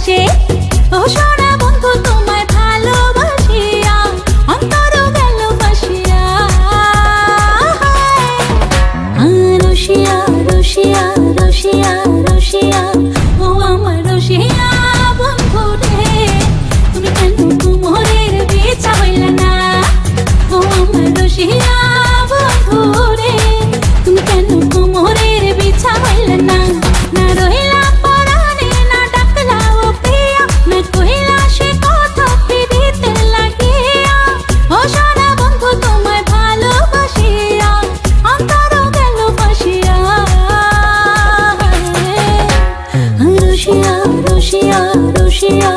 হাসে। ও সোনা বন্ধু তোমায় ভালোবাসিয়া অন্তর গেল ভাসিয়া। রসিয়া রসিয়া রসিয়া রসিয়া ও আমার রসিয়া বন্ধু রে, তুমি কেন কুমোরের বিছা হইলা না? ও আমার রসিয়া বন্ধু রে, তুমি কেন কুমোরের বিছা হইলা না? না রইলা পরাণে, না ডাকলা ও প্রিয়া, না কইলা সে কথা পিরিতে লাগিয়া। ও সোনা বন্ধু তোমায় ভালোবাসিয়া অন্তর গেল ভাসিয়া। রসিয়া রসিয়া রসিয়া